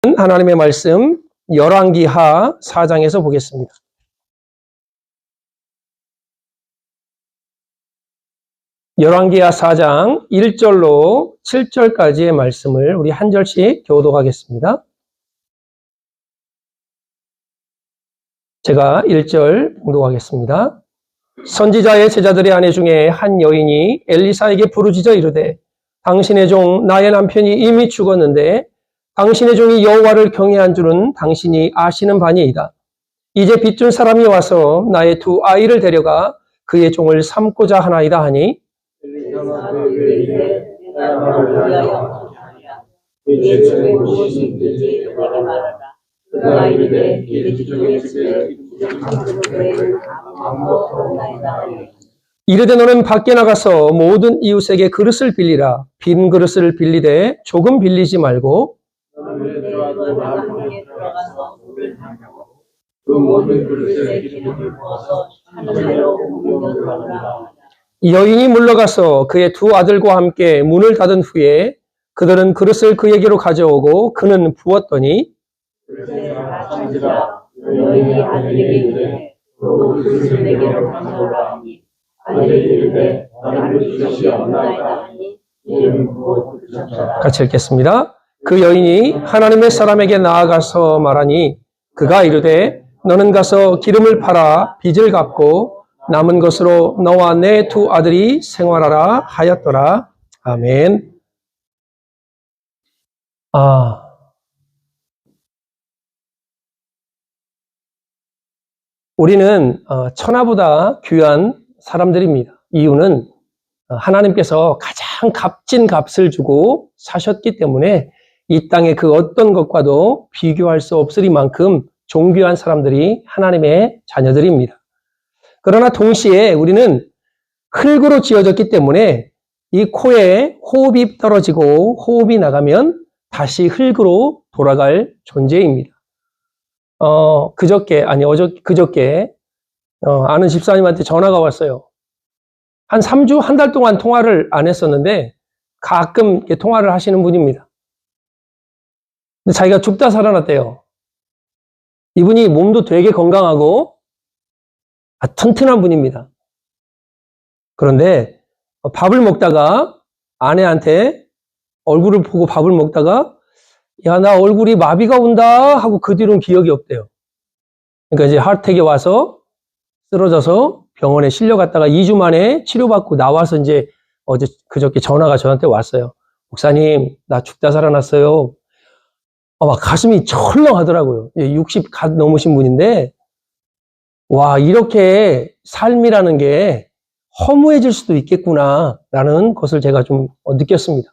하나님의 말씀 열왕기하 4장에서 보겠습니다. 열왕기하 4장 1절로 7절까지의 말씀을 우리 한 절씩 교독하겠습니다. 제가 1절 봉독하겠습니다. 선지자의 제자들의 아내 중에 한 여인이 엘리사에게 부르짖어 이르되 당신의 종 나의 남편이 이미 죽었는데 당신의 종이 여호와를 경외한 줄은 당신이 아시는 바니이다. 이제 빚준 사람이 와서 나의 두 아이를 데려가 그의 종을 삼고자 하나이다 하니 이르되 너는 밖에 나가서 모든 이웃에게 그릇을 빌리라. 빈 그릇을 빌리되 조금 빌리지 말고 여인이 물러가서 그의 두 아들과 함께 문을 닫은 후에 그들은 그릇을 그에게로 가져오고 그는 부었더니 여인이 아들에게 이르되 그릇을 내게로 가져오라 하니 아들이 이르되 나는 그릇이 없나이다 하니 이는 부었더라. 같이 읽겠습니다. 그 여인이 하나님의 사람에게 나아가서 말하니 그가 이르되 너는 가서 기름을 팔아 빚을 갚고 남은 것으로 너와 내 두 아들이 생활하라 하였더라. 아멘. 우리는 천하보다 귀한 사람들입니다. 이유는 하나님께서 가장 값진 값을 주고 사셨기 때문에 이 땅의 그 어떤 것과도 비교할 수 없으리만큼 존귀한 사람들이 하나님의 자녀들입니다. 그러나 동시에 우리는 흙으로 지어졌기 때문에 이 코에 호흡이 떨어지고 호흡이 나가면 다시 흙으로 돌아갈 존재입니다. 그저께 아는 집사님한테 전화가 왔어요. 한 3주, 한 달 동안 통화를 안 했었는데 가끔 통화를 하시는 분입니다. 근데 자기가 죽다 살아났대요. 이분이 몸도 되게 건강하고 튼튼한 분입니다. 그런데 밥을 먹다가 아내한테 얼굴을 보고 밥을 먹다가 야, 나 얼굴이 마비가 온다 하고 그 뒤로는 기억이 없대요. 그러니까 이제 하트택에 와서 쓰러져서 병원에 실려갔다가 2주 만에 치료받고 나와서 이제 그저께 전화가 저한테 왔어요. 목사님, 나 죽다 살아났어요. 막 가슴이 철렁하더라고요. 60 갓 넘으신 분인데, 와, 이렇게 삶이라는 게 허무해질 수도 있겠구나, 라는 것을 제가 좀 느꼈습니다.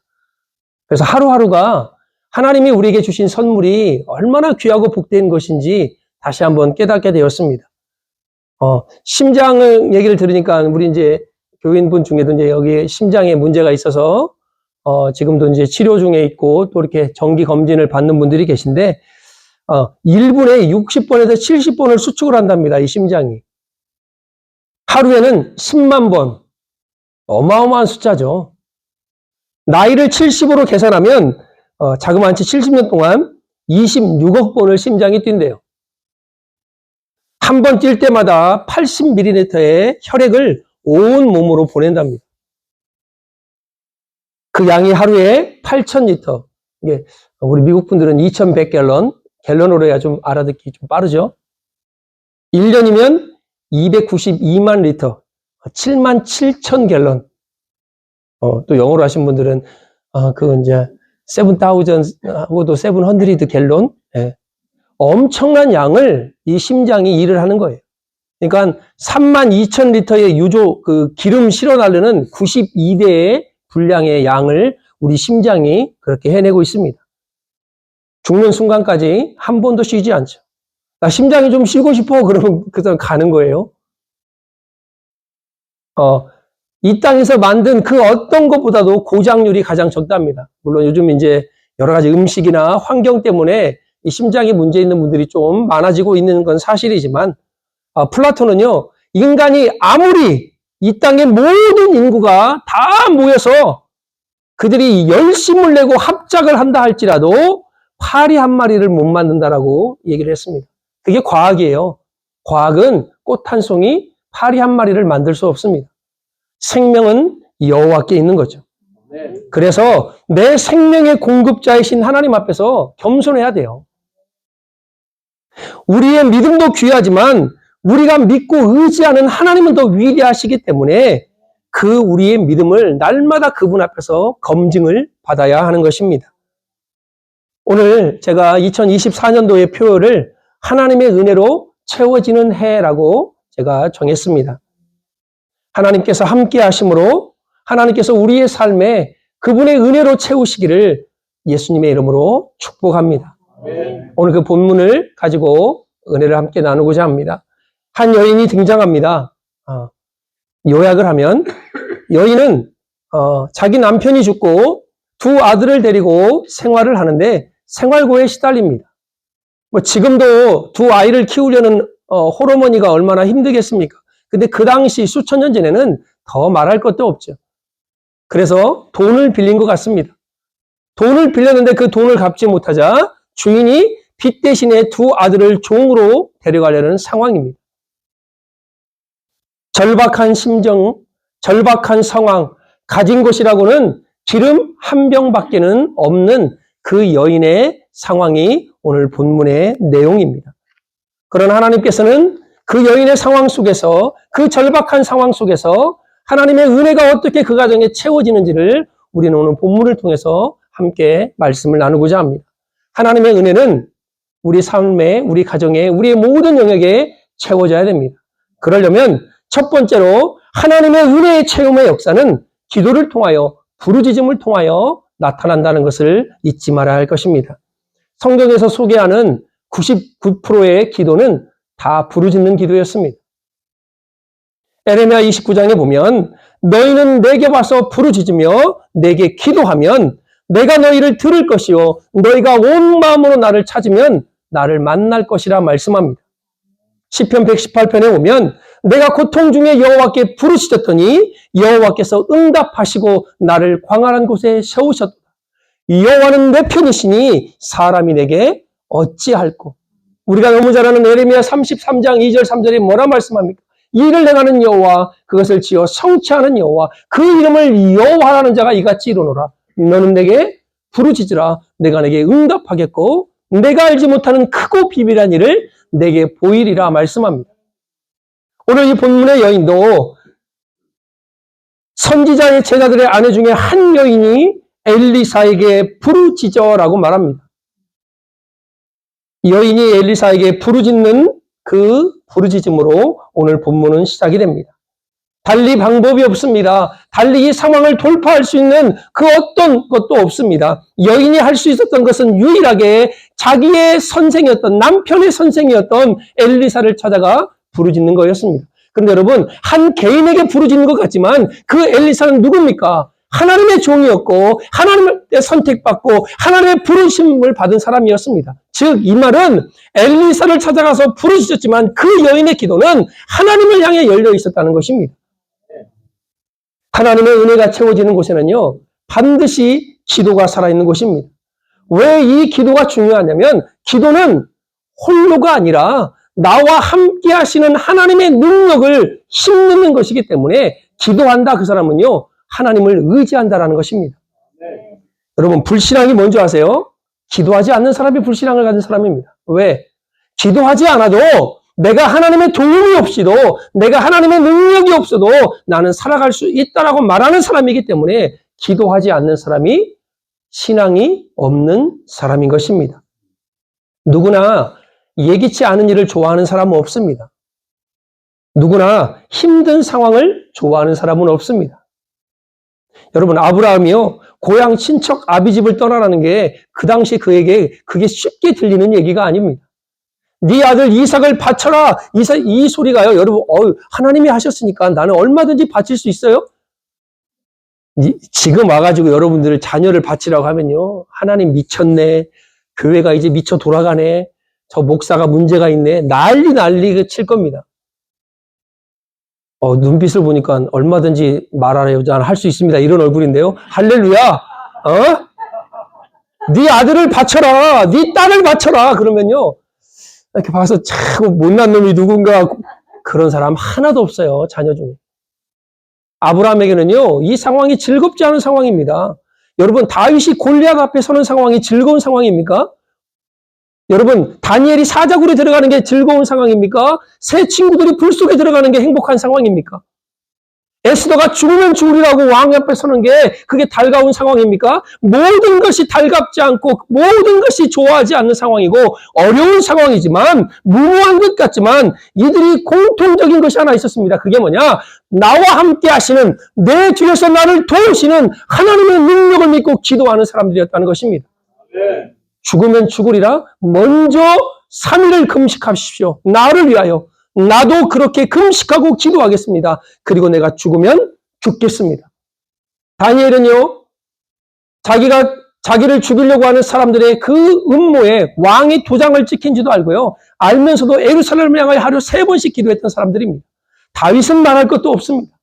그래서 하루하루가 하나님이 우리에게 주신 선물이 얼마나 귀하고 복된 것인지 다시 한번 깨닫게 되었습니다. 심장을 얘기를 들으니까 우리 이제 교인분 중에도 이제 여기 심장에 문제가 있어서 지금도 이제 치료 중에 있고 또 이렇게 정기 검진을 받는 분들이 계신데 1분에 60번에서 70번을 수축을 한답니다. 이 심장이. 하루에는 10만 번. 어마어마한 숫자죠. 나이를 70으로 계산하면 자그마치 70년 동안 26억 번을 심장이 뛴대요. 한 번 뛸 때마다 80ml의 혈액을 온 몸으로 보낸답니다. 그 양이 하루에 8,000리터. 이게 우리 미국 분들은 2,100갤런, 갤런으로 해야 좀 알아듣기 좀 빠르죠. 1년이면 292만 리터, 77,000갤런. 또 영어로 하신 분들은 그건 이제 7,000하고도 700 갤런. 예. 엄청난 양을 이 심장이 일을 하는 거예요. 그러니까 32,000리터의 유조 기름 실어 나르는 92대의 분량의 양을 우리 심장이 그렇게 해내고 있습니다. 죽는 순간까지 한 번도 쉬지 않죠. 나 심장이 좀 쉬고 싶어 그러면 그 사람 가는 거예요. 이 땅에서 만든 그 어떤 것보다도 고장률이 가장 적답니다. 물론 요즘 이제 여러 가지 음식이나 환경 때문에 이 심장에 문제 있는 분들이 좀 많아지고 있는 건 사실이지만 플라톤은요, 인간이 아무리 이 땅의 모든 인구가 다 모여서 그들이 열심을 내고 합작을 한다 할지라도 파리 한 마리를 못 만든다라고 얘기를 했습니다. 그게 과학이에요. 과학은 꽃 한 송이, 파리 한 마리를 만들 수 없습니다. 생명은 여호와께 있는 거죠. 그래서 내 생명의 공급자이신 하나님 앞에서 겸손해야 돼요. 우리의 믿음도 귀하지만 우리가 믿고 의지하는 하나님은 더 위대하시기 때문에 그 우리의 믿음을 날마다 그분 앞에서 검증을 받아야 하는 것입니다. 오늘 제가 2024년도의 표어를 하나님의 은혜로 채워지는 해라고 제가 정했습니다. 하나님께서 함께 하심으로 하나님께서 우리의 삶에 그분의 은혜로 채우시기를 예수님의 이름으로 축복합니다. 오늘 그 본문을 가지고 은혜를 함께 나누고자 합니다. 한 여인이 등장합니다. 요약을 하면 여인은 자기 남편이 죽고 두 아들을 데리고 생활을 하는데 생활고에 시달립니다. 뭐 지금도 두 아이를 키우려는 홀어머니가 얼마나 힘들겠습니까? 근데 그 당시 수천 년 전에는 더 말할 것도 없죠. 그래서 돈을 빌린 것 같습니다. 돈을 빌렸는데 그 돈을 갚지 못하자 주인이 빚 대신에 두 아들을 종으로 데려가려는 상황입니다. 절박한 심정, 절박한 상황, 가진 것이라고는 기름 한 병밖에는 없는 그 여인의 상황이 오늘 본문의 내용입니다. 그러나 하나님께서는 그 여인의 상황 속에서, 그 절박한 상황 속에서 하나님의 은혜가 어떻게 그 가정에 채워지는지를 우리는 오늘 본문을 통해서 함께 말씀을 나누고자 합니다. 하나님의 은혜는 우리 삶에, 우리 가정에, 우리의 모든 영역에 채워져야 됩니다. 그러려면 첫 번째로 하나님의 은혜의 체험의 역사는 기도를 통하여, 부르짖음을 통하여 나타난다는 것을 잊지 말아야 할 것입니다. 성경에서 소개하는 99%의 기도는 다 부르짖는 기도였습니다. 에레미야 29장에 보면 너희는 내게 와서 부르짖으며 내게 기도하면 내가 너희를 들을 것이요 너희가 온 마음으로 나를 찾으면 나를 만날 것이라 말씀합니다. 시편 118편에 보면 내가 고통 중에 여호와께 부르짖었더니 여호와께서 응답하시고 나를 광활한 곳에 세우셨도다. 여호와는 내 편이시니 사람이 내게 어찌할꼬. 우리가 너무 잘 아는 에레미야 33장 2절 3절에 뭐라 말씀합니까? 일을 행하는 여호와, 그것을 지어 성취하는 여호와, 그 이름을 여호와라는 자가 이같이 이루노라. 너는 내게 부르짖으라. 내가 내게 응답하겠고 내가 알지 못하는 크고 비밀한 일을 내게 보이리라 말씀합니다. 오늘 이 본문의 여인도 선지자의 제자들의 아내 중에 한 여인이 엘리사에게 부르짖어라고 말합니다. 여인이 엘리사에게 부르짖는 그 부르짖음으로 오늘 본문은 시작이 됩니다. 달리 방법이 없습니다. 달리 이 상황을 돌파할 수 있는 그 어떤 것도 없습니다. 여인이 할 수 있었던 것은 유일하게 자기의 선생이었던, 남편의 선생이었던 엘리사를 찾아가 부르짖는 거였습니다. 그런데 여러분, 한 개인에게 부르짖는 것 같지만 그 엘리사는 누굽니까? 하나님의 종이었고 하나님의 선택받고 하나님의 부르심을 받은 사람이었습니다. 즉 이 말은 엘리사를 찾아가서 부르짖었지만 그 여인의 기도는 하나님을 향해 열려 있었다는 것입니다. 하나님의 은혜가 채워지는 곳에는요 반드시 기도가 살아있는 곳입니다. 왜 이 기도가 중요하냐면 기도는 홀로가 아니라 나와 함께 하시는 하나님의 능력을 힘내는 것이기 때문에 기도한다 그 사람은요 하나님을 의지한다라는 것입니다. 네. 여러분 불신앙이 뭔지 아세요? 기도하지 않는 사람이 불신앙을 가진 사람입니다. 왜? 기도하지 않아도 내가 하나님의 도움이 없이도 내가 하나님의 능력이 없어도 나는 살아갈 수 있다라고 말하는 사람이기 때문에 기도하지 않는 사람이 신앙이 없는 사람인 것입니다. 누구나 예기치 않은 일을 좋아하는 사람은 없습니다. 누구나 힘든 상황을 좋아하는 사람은 없습니다. 여러분 아브라함이요 고향 친척 아비집을 떠나라는 게 그 당시 그에게 그게 쉽게 들리는 얘기가 아닙니다. 네 아들 이삭을 바쳐라 이 소리가요 여러분 하나님이 하셨으니까 나는 얼마든지 바칠 수 있어요. 지금 와가지고 여러분들을 자녀를 바치라고 하면요 하나님 미쳤네, 교회가 이제 미쳐 돌아가네, 저 목사가 문제가 있네, 난리 칠 겁니다. 눈빛을 보니까 얼마든지 말하래요. 할 수 있습니다. 이런 얼굴인데요. 할렐루야! 네 아들을 바쳐라. 네 딸을 바쳐라. 그러면요. 이렇게 봐서 참 못난 놈이 누군가 그런 사람 하나도 없어요. 자녀 중에. 아브라함에게는요. 이 상황이 즐겁지 않은 상황입니다. 여러분 다윗이 골리앗 앞에 서는 상황이 즐거운 상황입니까? 여러분 다니엘이 사자굴에 들어가는 게 즐거운 상황입니까? 새 친구들이 불 속에 들어가는 게 행복한 상황입니까? 에스더가 죽으면 죽으리라고 왕 앞에 서는 게 그게 달가운 상황입니까? 모든 것이 달갑지 않고 모든 것이 좋아하지 않는 상황이고 어려운 상황이지만 무모한 것 같지만 이들이 공통적인 것이 하나 있었습니다. 그게 뭐냐? 나와 함께 하시는 내 뒤에서 나를 도우시는 하나님의 능력을 믿고 기도하는 사람들이었다는 것입니다. 네. 죽으면 죽으리라 먼저 3일을 금식하십시오. 나를 위하여. 나도 그렇게 금식하고 기도하겠습니다. 그리고 내가 죽으면 죽겠습니다. 다니엘은요, 자기를 죽이려고 하는 사람들의 그 음모에 왕이 도장을 찍힌지도 알고요. 알면서도 예루살렘을 향하여 하루 3번씩 기도했던 사람들입니다. 다윗은 말할 것도 없습니다.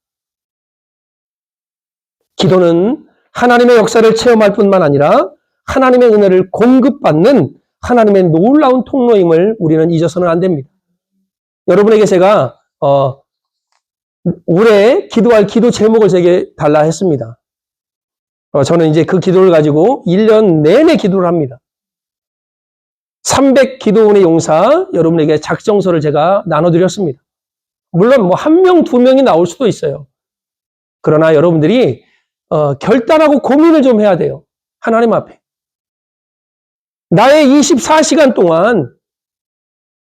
기도는 하나님의 역사를 체험할 뿐만 아니라 하나님의 은혜를 공급받는 하나님의 놀라운 통로임을 우리는 잊어서는 안 됩니다. 여러분에게 제가 올해 기도할 기도 제목을 제게 달라 했습니다. 저는 이제 그 기도를 가지고 1년 내내 기도를 합니다. 300 기도원의 용사 여러분에게 작정서를 제가 나눠드렸습니다. 물론 뭐 1명, 2명이 나올 수도 있어요. 그러나 여러분들이 결단하고 고민을 좀 해야 돼요. 하나님 앞에. 나의 24시간 동안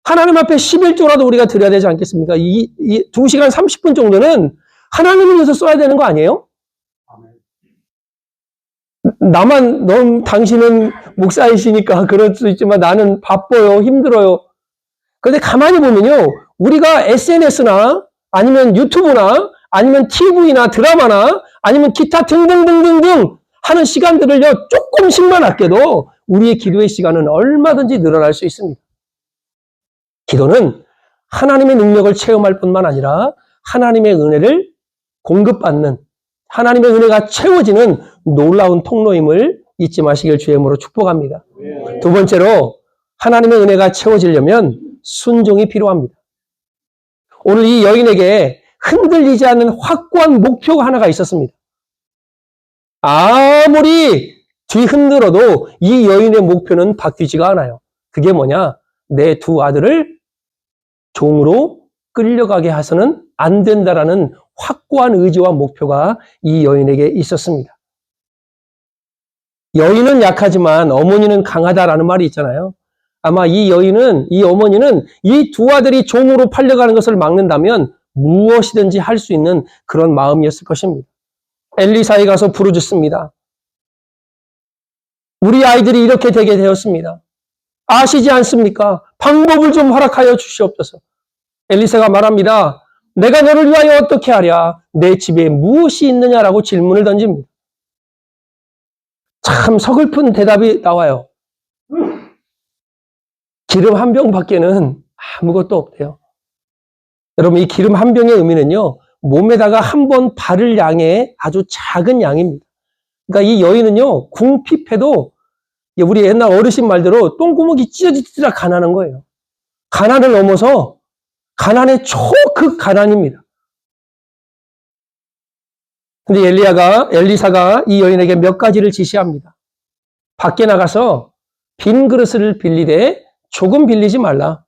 하나님 앞에 11조라도 우리가 드려야 되지 않겠습니까? 2시간 30분 정도는 하나님을 위해서 써야 되는 거 아니에요? 당신은 목사이시니까 그럴 수 있지만 나는 바빠요, 힘들어요. 그런데 가만히 보면요. 우리가 SNS나 아니면 유튜브나 아니면 TV나 드라마나 아니면 기타 등등등등등 하는 시간들을요, 조금씩만 아껴도 우리의 기도의 시간은 얼마든지 늘어날 수 있습니다. 기도는 하나님의 능력을 체험할 뿐만 아니라 하나님의 은혜를 공급받는 하나님의 은혜가 채워지는 놀라운 통로임을 잊지 마시길 주의 이름으로 축복합니다. 두 번째로 하나님의 은혜가 채워지려면 순종이 필요합니다. 오늘 이 여인에게 흔들리지 않는 확고한 목표가 하나가 있었습니다. 아무리 뒤흔들어도 이 여인의 목표는 바뀌지가 않아요. 그게 뭐냐? 내 2 아들을 종으로 끌려가게 해서는 안 된다라는 확고한 의지와 목표가 이 여인에게 있었습니다. 여인은 약하지만 어머니는 강하다라는 말이 있잖아요. 아마 이 어머니는 이 2 아들이 종으로 팔려가는 것을 막는다면 무엇이든지 할 수 있는 그런 마음이었을 것입니다. 엘리사에 가서 부르짖습니다. 우리 아이들이 이렇게 되게 되었습니다. 아시지 않습니까? 방법을 좀 허락하여 주시옵소서. 엘리사가 말합니다. 내가 너를 위하여 어떻게 하랴? 내 집에 무엇이 있느냐라고 질문을 던집니다. 참 서글픈 대답이 나와요. 기름 1병밖에는 아무것도 없대요. 여러분 이 기름 1병의 의미는요. 몸에다가 1번 바를 양의 아주 작은 양입니다. 그러니까 이 여인은요. 궁핍해도 우리 옛날 어르신 말대로 똥구멍이 찢어지듯이 가난한 거예요. 가난을 넘어서 가난의 초극 가난입니다. 근데 엘리사가 이 여인에게 몇 가지를 지시합니다. 밖에 나가서 빈 그릇을 빌리되 조금 빌리지 말라.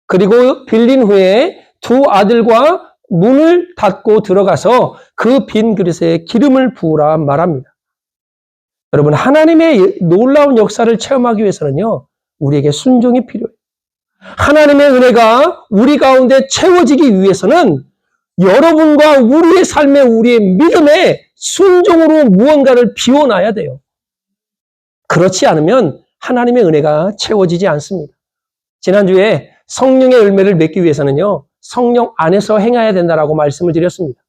그리고 빌린 후에 2 아들과 문을 닫고 들어가서 그 빈 그릇에 기름을 부으라 말합니다. 여러분 하나님의 놀라운 역사를 체험하기 위해서는요. 우리에게 순종이 필요해요. 하나님의 은혜가 우리 가운데 채워지기 위해서는 여러분과 우리의 삶에 우리의 믿음에 순종으로 무언가를 비워놔야 돼요. 그렇지 않으면 하나님의 은혜가 채워지지 않습니다. 지난주에 성령의 열매를 맺기 위해서는요. 성령 안에서 행해야 된다라고 말씀을 드렸습니다.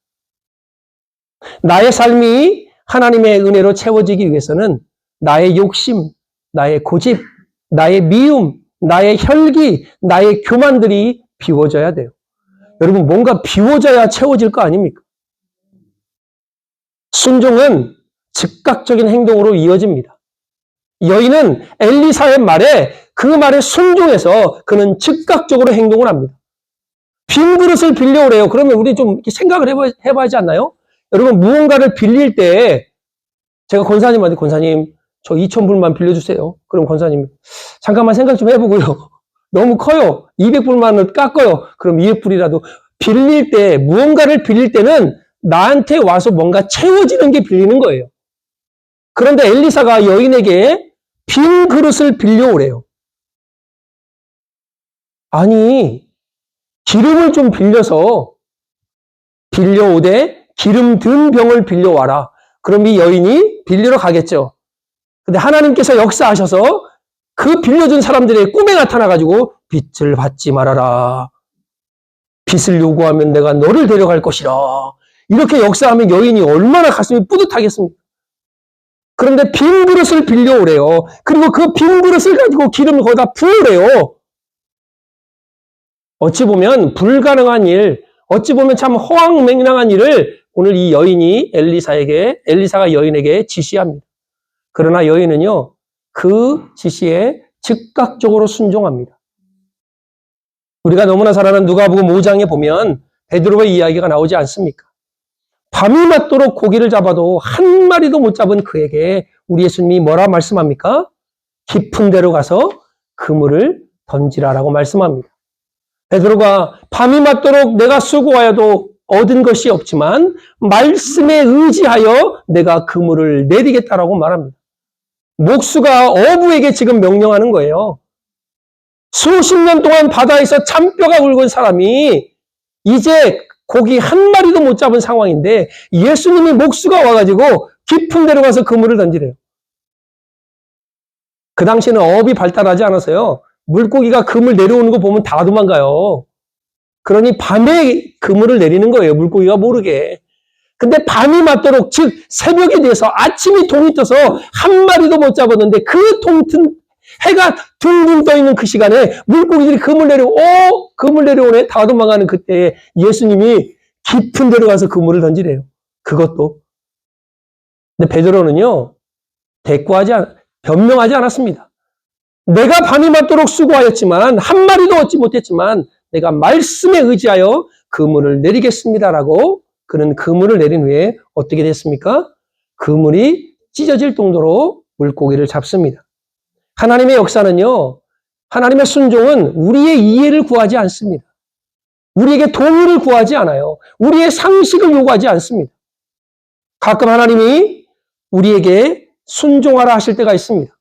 나의 삶이 하나님의 은혜로 채워지기 위해서는 나의 욕심, 나의 고집, 나의 미움, 나의 혈기, 나의 교만들이 비워져야 돼요. 여러분 뭔가 비워져야 채워질 거 아닙니까? 순종은 즉각적인 행동으로 이어집니다. 여인은 엘리사의 말에 그 말에 순종해서 그는 즉각적으로 행동을 합니다. 빈 그릇을 빌려오래요. 그러면 우리 좀 생각을 해봐야지 않나요? 여러분, 무언가를 빌릴 때 제가 권사님한테 권사님 저 2,000불만 빌려주세요. 그럼 권사님 잠깐만 생각 좀 해보고요. 너무 커요. 200불만을 깎아요. 그럼 200불이라도 빌릴 때 무언가를 빌릴 때는 나한테 와서 뭔가 채워지는 게 빌리는 거예요. 그런데 엘리사가 여인에게 빈 그릇을 빌려오래요. 아니 기름을 좀 빌려오되 기름 든 병을 빌려와라. 그럼 이 여인이 빌리러 가겠죠. 근데 하나님께서 역사하셔서 그 빌려준 사람들의 꿈에 나타나가지고 빚을 받지 말아라. 빚을 요구하면 내가 너를 데려갈 것이라. 이렇게 역사하면 여인이 얼마나 가슴이 뿌듯하겠습니까? 그런데 빈 그릇을 빌려오래요. 그리고 그 빈 그릇을 가지고 기름을 거기다 부으래요. 어찌 보면 불가능한 일, 어찌 보면 참 허황맹랑한 일을 오늘 이 여인이 엘리사가 여인에게 지시합니다. 그러나 여인은요, 그 지시에 즉각적으로 순종합니다. 우리가 너무나 잘 아는 누가복음 5장에 보면 베드로의 이야기가 나오지 않습니까? 밤이 맞도록 고기를 잡아도 한 마리도 못 잡은 그에게 우리 예수님이 뭐라 말씀합니까? 깊은 데로 가서 그물을 던지라라고 말씀합니다. 베드로가 밤이 맞도록 내가 수고하여도 얻은 것이 없지만 말씀에 의지하여 내가 그물을 내리겠다라고 말합니다. 목수가 어부에게 지금 명령하는 거예요. 수십 년 동안 바다에서 잔뼈가 굵은 사람이 이제 고기 한 마리도 못 잡은 상황인데 예수님이 목수가 와가지고 깊은 데로 가서 그물을 던지래요. 그 당시에는 어업이 발달하지 않아서요. 물고기가 그물 내려오는 거 보면 다 도망가요. 그러니 밤에 그물을 내리는 거예요. 물고기가 모르게. 근데 밤이 맞도록, 즉 새벽이 돼서 아침이 동이 떠서 한 마리도 못 잡았는데 그 동튼 해가 둥둥 떠 있는 그 시간에 물고기들이 그물 내려오네. 다 도망가는 그때에 예수님이 깊은 데로 가서 그물을 던지래요. 그것도. 근데 베드로는요, 변명하지 않았습니다. 내가 밤이 맞도록 수고하였지만 한 마리도 얻지 못했지만 내가 말씀에 의지하여 그물을 내리겠습니다라고 그는 그물을 내린 후에 어떻게 됐습니까? 그물이 찢어질 정도로 물고기를 잡습니다. 하나님의 역사는요, 하나님의 순종은 우리의 이해를 구하지 않습니다. 우리에게 동의를 구하지 않아요. 우리의 상식을 요구하지 않습니다. 가끔 하나님이 우리에게 순종하라 하실 때가 있습니다.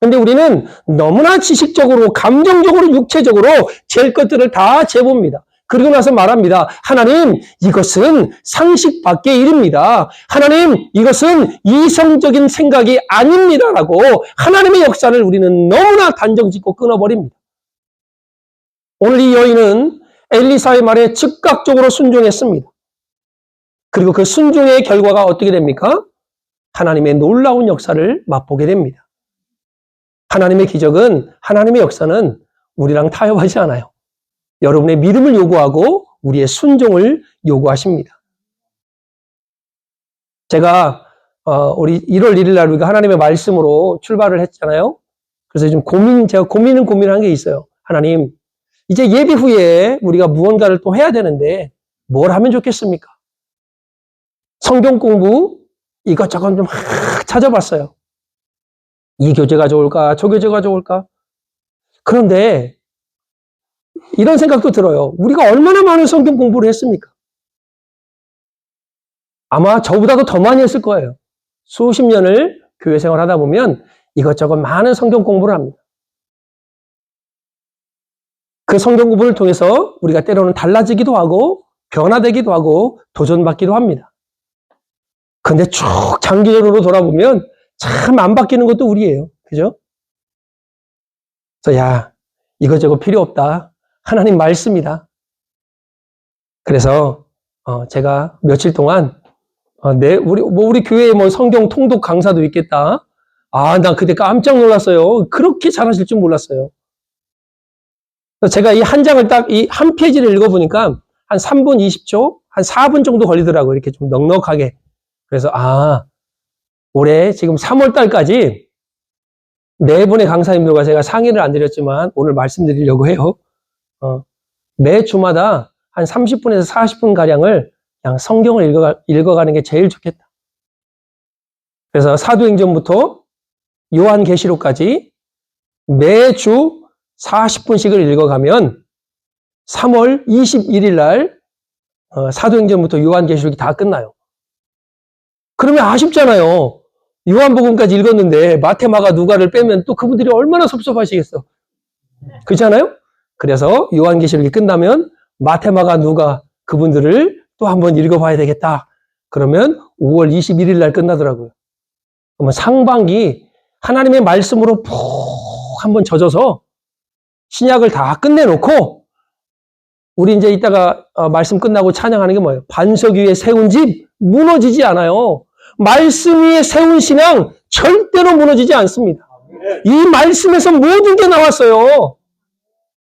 근데 우리는 너무나 지식적으로, 감정적으로, 육체적으로 잴 것들을 다 재봅니다. 그리고 나서 말합니다. 하나님, 이것은 상식 밖의 일입니다. 하나님, 이것은 이성적인 생각이 아닙니다라고 하나님의 역사를 우리는 너무나 단정짓고 끊어버립니다. 오늘 이 여인은 엘리사의 말에 즉각적으로 순종했습니다. 그리고 그 순종의 결과가 어떻게 됩니까? 하나님의 놀라운 역사를 맛보게 됩니다. 하나님의 기적은, 하나님의 역사는 우리랑 타협하지 않아요. 여러분의 믿음을 요구하고 우리의 순종을 요구하십니다. 제가 우리 1월 1일 날 우리가 하나님의 말씀으로 출발을 했잖아요. 그래서 좀 제가 고민한 게 있어요. 하나님, 이제 예배 후에 우리가 무언가를 또 해야 되는데 뭘 하면 좋겠습니까? 성경 공부 이것저것 좀 찾아봤어요. 이 교재가 좋을까? 저 교재가 좋을까? 그런데 이런 생각도 들어요. 우리가 얼마나 많은 성경 공부를 했습니까? 아마 저보다도 더 많이 했을 거예요. 수십 년을 교회 생활하다 보면 이것저것 많은 성경 공부를 합니다. 그 성경 공부를 통해서 우리가 때로는 달라지기도 하고 변화되기도 하고 도전받기도 합니다. 근데 쭉 장기적으로 돌아보면 참 안 바뀌는 것도 우리예요. 그죠? 그래서 이것저것 필요 없다. 하나님 말씀이다. 그래서 제가 며칠 동안 우리 교회에 뭐 성경 통독 강사도 있겠다. 나 그때 깜짝 놀랐어요. 그렇게 잘하실 줄 몰랐어요. 그래서 제가 이 한 장을 이 한 페이지를 읽어보니까 한 3분 20초, 한 4분 정도 걸리더라고요. 이렇게 좀 넉넉하게. 그래서 올해 지금 3월 달까지 네 분의 강사님들과 제가 상의를 안 드렸지만 오늘 말씀드리려고 해요. 매 주마다 한 30분에서 40분 가량을 그냥 성경을 읽어가는 게 제일 좋겠다. 그래서 사도행전부터 요한계시록까지 매주 40분씩을 읽어가면 3월 21일 날 사도행전부터 요한계시록이 다 끝나요. 그러면 아쉽잖아요. 요한복음까지 읽었는데 마태, 마가, 누가를 빼면 또 그분들이 얼마나 섭섭하시겠어. 그렇잖아요? 그래서 요한계시록이 끝나면 마태, 마가, 누가 그분들을 또 한번 읽어봐야 되겠다. 그러면 5월 21일 날 끝나더라고요. 그러면 상반기 하나님의 말씀으로 푹 한번 젖어서 신약을 다 끝내놓고 우리 이제 이따가 말씀 끝나고 찬양하는 게 뭐예요? 반석 위에 세운 집 무너지지 않아요. 말씀 위에 세운 신앙 절대로 무너지지 않습니다. 이 말씀에서 모든 게 나왔어요.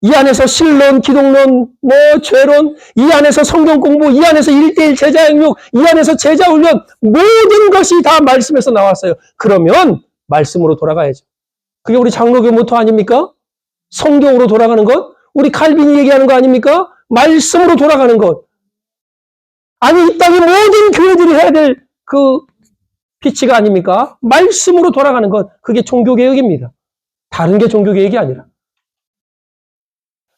이 안에서 신론, 기독론, 죄론, 이 안에서 성경 공부, 이 안에서 1:1 제자 양육, 이 안에서 제자 훈련, 모든 것이 다 말씀에서 나왔어요. 그러면 말씀으로 돌아가야죠. 그게 우리 장로교 모토 아닙니까? 성경으로 돌아가는 것? 우리 칼빈이 얘기하는 거 아닙니까? 말씀으로 돌아가는 것. 아니, 이 땅의 모든 교회들이 해야 될 그 피치가 아닙니까? 말씀으로 돌아가는 것. 그게 종교개혁입니다. 다른 게 종교개혁이 아니라.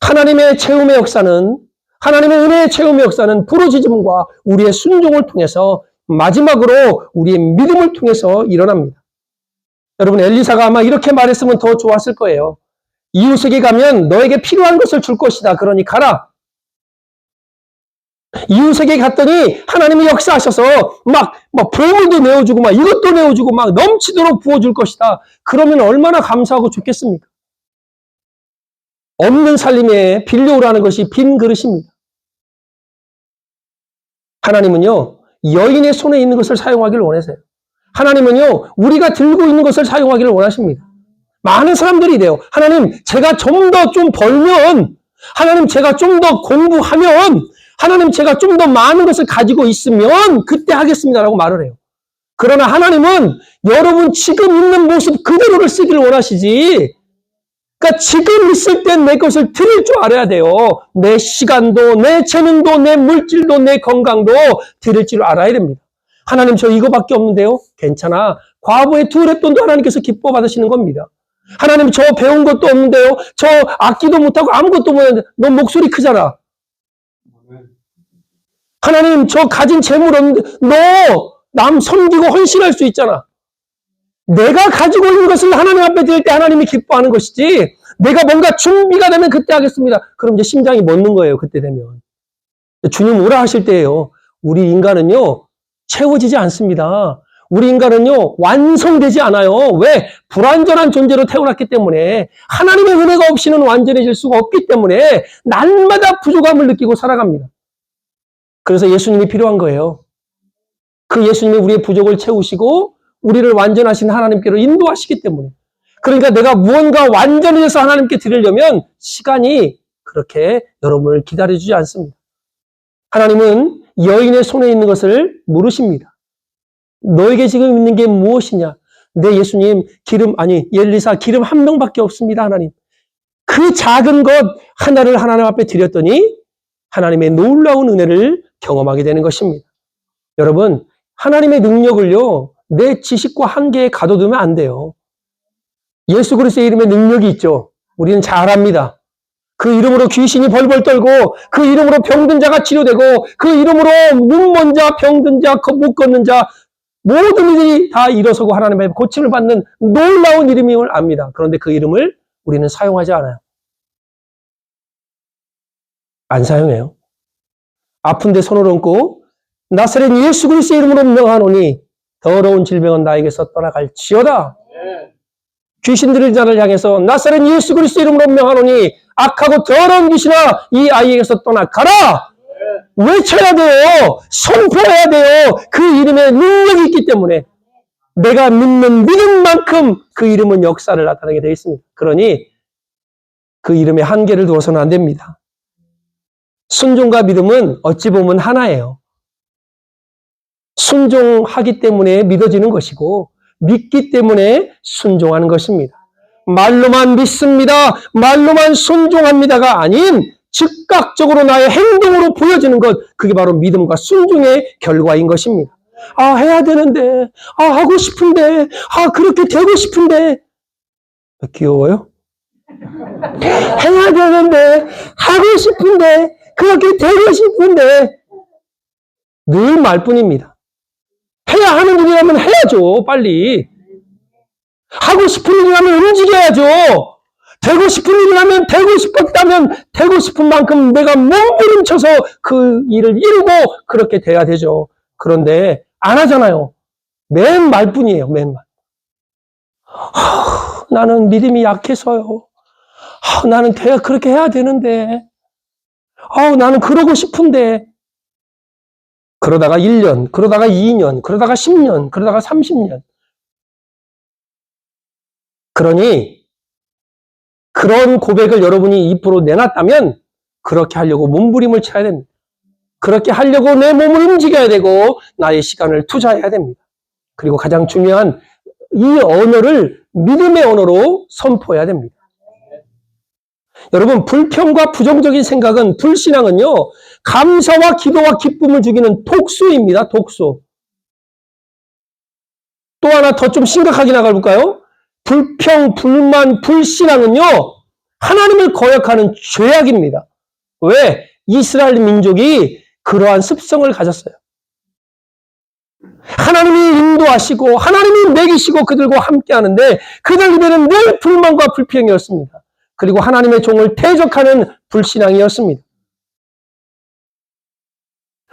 하나님의 체험의 역사는, 하나님의 은혜의 체험의 역사는 부르짖음과 우리의 순종을 통해서 마지막으로 우리의 믿음을 통해서 일어납니다. 여러분, 엘리사가 아마 이렇게 말했으면 더 좋았을 거예요. 이웃에게 가면 너에게 필요한 것을 줄 것이다. 그러니 가라. 이웃에게 갔더니 하나님이 역사하셔서 막 보물도 내어주고 막 이것도 내어주고 막 넘치도록 부어줄 것이다. 그러면 얼마나 감사하고 좋겠습니까? 없는 살림에 빌려오라는 것이 빈 그릇입니다. 하나님은요, 여인의 손에 있는 것을 사용하기를 원하세요. 하나님은요, 우리가 들고 있는 것을 사용하기를 원하십니다. 많은 사람들이 이래요. 하나님, 제가 좀 더 좀 벌면, 하나님, 제가 좀 더 공부하면, 하나님, 제가 좀 더 많은 것을 가지고 있으면 그때 하겠습니다라고 말을 해요. 그러나 하나님은 여러분 지금 있는 모습 그대로를 쓰기를 원하시지. 그러니까 지금 있을 땐 내 것을 드릴 줄 알아야 돼요. 내 시간도, 내 재능도, 내 물질도, 내 건강도 드릴 줄 알아야 됩니다. 하나님, 저 이거밖에 없는데요? 괜찮아. 과부의 2 랩돈도 하나님께서 기뻐 받으시는 겁니다. 하나님, 저 배운 것도 없는데요? 저 악기도 못하고 아무것도 못하는데 너 목소리 크잖아. 하나님, 저 가진 재물 없는데 너 남 섬기고 헌신할 수 있잖아. 내가 가지고 있는 것을 하나님 앞에 드릴 때 하나님이 기뻐하는 것이지, 내가 뭔가 준비가 되면 그때 하겠습니다. 그럼 이제 심장이 멎는 거예요. 그때 되면. 주님 오라 하실 때예요. 우리 인간은요, 채워지지 않습니다. 우리 인간은요, 완성되지 않아요. 왜? 불완전한 존재로 태어났기 때문에, 하나님의 은혜가 없이는 완전해질 수가 없기 때문에 날마다 부족함을 느끼고 살아갑니다. 그래서 예수님이 필요한 거예요. 그 예수님이 우리의 부족을 채우시고 우리를 완전하신 하나님께로 인도하시기 때문에. 그러니까 내가 무언가 완전해서 하나님께 드리려면 시간이 그렇게 여러분을 기다려주지 않습니다. 하나님은 여인의 손에 있는 것을 물으십니다. 너에게 지금 있는 게 무엇이냐? 내 예수님, 엘리사 기름 한 병밖에 없습니다, 하나님. 그 작은 것 하나를 하나님 앞에 드렸더니 하나님의 놀라운 은혜를 경험하게 되는 것입니다. 여러분, 하나님의 능력을요, 내 지식과 한계에 가둬두면 안 돼요. 예수 그리스도의 이름에 능력이 있죠. 우리는 잘 압니다. 그 이름으로 귀신이 벌벌 떨고, 그 이름으로 병든 자가 치료되고, 그 이름으로 눈먼 자, 병든 자, 못 걷는 자, 모든 일이 다 일어서고 하나님의 고침을 받는 놀라운 이름임을 압니다. 그런데 그 이름을 우리는 사용하지 않아요. 안 사용해요. 아픈데 손을 얹고 나사렛 예수 그리스도의 이름으로 명하노니 더러운 질병은 나에게서 떠나갈지어다. 귀신 들린 자를 향해서 나사렛 예수 그리스도의 이름으로 명하노니 악하고 더러운 귀신아 이 아이에게서 떠나가라. 외쳐야 돼요. 선포해야 돼요. 그 이름에 능력이 있기 때문에 내가 믿는 믿음만큼 그 이름은 역사를 나타내게 되어 있습니다. 그러니 그 이름에 한계를 두어서는 안 됩니다. 순종과 믿음은 어찌 보면 하나예요. 순종하기 때문에 믿어지는 것이고 믿기 때문에 순종하는 것입니다. 말로만 믿습니다, 말로만 순종합니다가 아닌 즉각적으로 나의 행동으로 보여지는 것, 그게 바로 믿음과 순종의 결과인 것입니다. 아, 해야 되는데, 아, 하고 싶은데, 아, 그렇게 되고 싶은데. 귀여워요? 해야 되는데, 하고 싶은데, 그렇게 되고 싶은데. 늘 말뿐입니다. 해야 하는 일이라면 해야죠, 빨리. 하고 싶은 일이라면 움직여야죠. 되고 싶은 일이라면, 되고 싶었다면 되고 싶은 만큼 내가 몸부림쳐서 그 일을 이루고 그렇게 돼야 되죠. 그런데 안 하잖아요. 맨 말뿐이에요, 맨 말. 나는 믿음이 약해서요. 나는 그렇게 해야 되는데. 나는 그러고 싶은데. 그러다가 1년, 그러다가 2년, 그러다가 10년, 그러다가 30년. 그러니 그런 고백을 여러분이 입으로 내놨다면 그렇게 하려고 몸부림을 쳐야 됩니다. 그렇게 하려고 내 몸을 움직여야 되고 나의 시간을 투자해야 됩니다. 그리고 가장 중요한 이 언어를 믿음의 언어로 선포해야 됩니다. 여러분, 불평과 부정적인 생각은, 불신앙은요, 감사와 기도와 기쁨을 죽이는 독소입니다. 독소. 또 하나 더 좀 심각하게 나가볼까요? 불평, 불만, 불신앙은요, 하나님을 거역하는 죄악입니다. 왜? 이스라엘 민족이 그러한 습성을 가졌어요. 하나님이 인도하시고 하나님이 먹이시고 그들과 함께 하는데 그들 입에는 늘 불만과 불평이었습니다. 그리고 하나님의 종을 대적하는 불신앙이었습니다.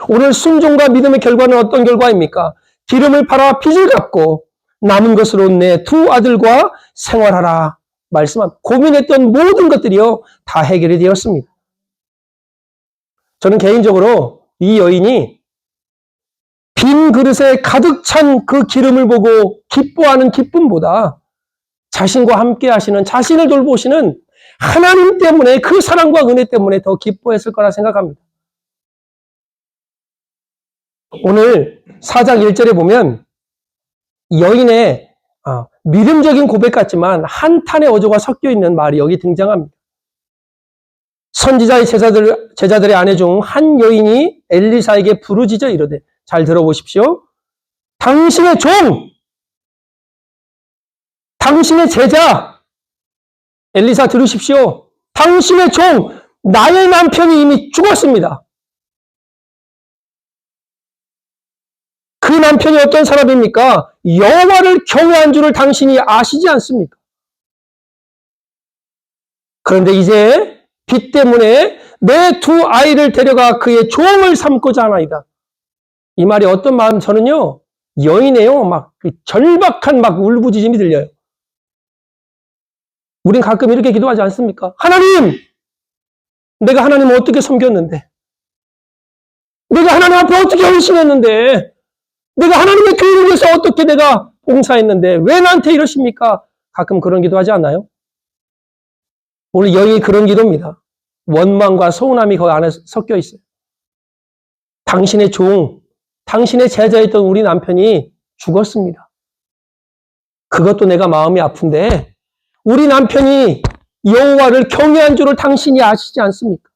오늘 순종과 믿음의 결과는 어떤 결과입니까? 기름을 팔아 빚을 갚고 남은 것으로 내 두 아들과 생활하라 말씀한 고민했던 모든 것들이요 다 해결이 되었습니다. 저는 개인적으로 이 여인이 빈 그릇에 가득 찬 그 기름을 보고 기뻐하는 기쁨보다 자신과 함께 하시는, 자신을 돌보시는 하나님 때문에, 그 사랑과 은혜 때문에 더 기뻐했을 거라 생각합니다. 오늘 4장 1절에 보면 여인의 믿음적인 고백 같지만 한탄의 어조가 섞여 있는 말이 여기 등장합니다. 선지자의 제자들의 아내 중 한 여인이 엘리사에게 부르짖어 이르되, 잘 들어보십시오. 당신의 종, 당신의 제자, 엘리사 들으십시오. 당신의 종, 나의 남편이 이미 죽었습니다. 그 남편이 어떤 사람입니까? 여호와를 경외한 줄을 당신이 아시지 않습니까? 그런데 이제 빚 때문에 내 두 아이를 데려가 그의 종을 삼고자 하나이다. 이 말이 어떤 마음, 저는요, 여인에요, 막, 절박한 막 울부짖음이 들려요. 우린 가끔 이렇게 기도하지 않습니까? 하나님! 내가 하나님을 어떻게 섬겼는데? 내가 하나님 앞에 어떻게 헌신했는데? 내가 하나님의 교회를 위해서 어떻게 내가 봉사했는데? 왜 나한테 이러십니까? 가끔 그런 기도하지 않나요? 오늘 여인이 그런 기도입니다. 원망과 서운함이 그 안에 섞여 있어요. 당신의 종, 당신의 제자였던 우리 남편이 죽었습니다. 그것도 내가 마음이 아픈데 우리 남편이 여호와를 경외한 줄을 당신이 아시지 않습니까?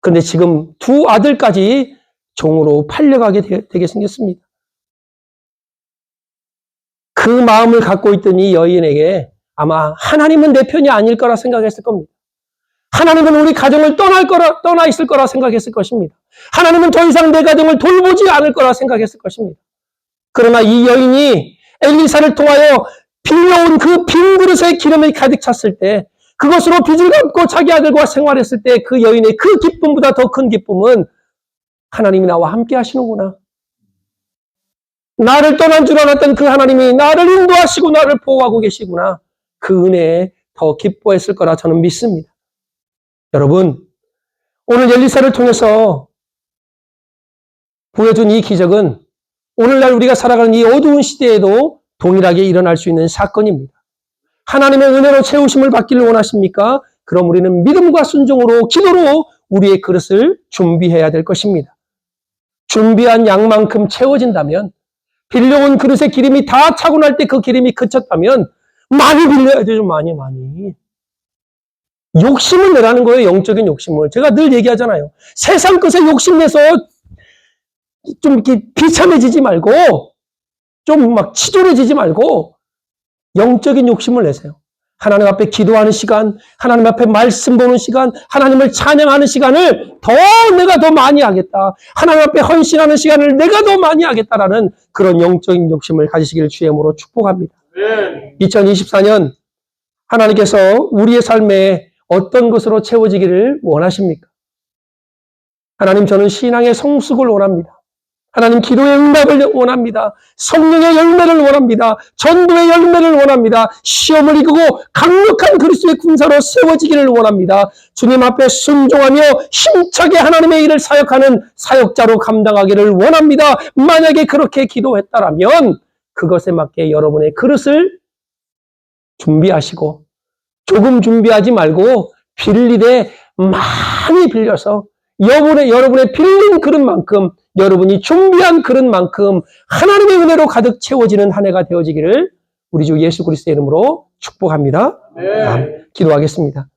그런데 지금 두 아들까지 종으로 팔려가게 되게 생겼습니다. 그 마음을 갖고 있던 이 여인에게 아마 하나님은 내 편이 아닐 거라 생각했을 겁니다. 하나님은 우리 가정을 떠나 있을 거라 생각했을 것입니다. 하나님은 더 이상 내 가정을 돌보지 않을 거라 생각했을 것입니다. 그러나 이 여인이 엘리사를 통하여 빌려온 그 빈 그릇에 기름이 가득 찼을 때, 그것으로 빚을 갚고 자기 아들과 생활했을 때 그 여인의 그 기쁨보다 더 큰 기쁨은 하나님이 나와 함께 하시는구나. 나를 떠난 줄 알았던 그 하나님이 나를 인도하시고 나를 보호하고 계시구나. 그 은혜에 더 기뻐했을 거라 저는 믿습니다. 여러분, 오늘 엘리사를 통해서 보여준 이 기적은 오늘날 우리가 살아가는 이 어두운 시대에도 동일하게 일어날 수 있는 사건입니다. 하나님의 은혜로 채우심을 받기를 원하십니까? 그럼 우리는 믿음과 순종으로, 기도로 우리의 그릇을 준비해야 될 것입니다. 준비한 양만큼 채워진다면, 빌려온 그릇에 기름이 다 차고 날 때 그 기름이 그쳤다면 많이 빌려야 되죠. 많이. 욕심을 내라는 거예요. 영적인 욕심을. 제가 늘 얘기하잖아요. 세상 것에 욕심내서 좀 이렇게 비참해지지 말고, 좀 막 치졸해지지 말고, 영적인 욕심을 내세요. 하나님 앞에 기도하는 시간, 하나님 앞에 말씀 보는 시간, 하나님을 찬양하는 시간을 내가 더 많이 하겠다. 하나님 앞에 헌신하는 시간을 내가 더 많이 하겠다라는 그런 영적인 욕심을 가지시기를 주의 이름으로 축복합니다. 2024년 하나님께서 우리의 삶에 어떤 것으로 채워지기를 원하십니까? 하나님, 저는 신앙의 성숙을 원합니다. 하나님, 기도의 응답을 원합니다. 성령의 열매를 원합니다. 전도의 열매를 원합니다. 시험을 이기고 강력한 그리스도의 군사로 세워지기를 원합니다. 주님 앞에 순종하며 힘차게 하나님의 일을 사역하는 사역자로 감당하기를 원합니다. 만약에 그렇게 기도했다라면 그것에 맞게 여러분의 그릇을 준비하시고, 조금 준비하지 말고 빌리되 많이 빌려서 여러분의 빌린 그릇만큼, 여러분이 준비한 그릇만큼 하나님의 은혜로 가득 채워지는 한 해가 되어지기를 우리 주 예수 그리스도의 이름으로 축복합니다. 기도하겠습니다.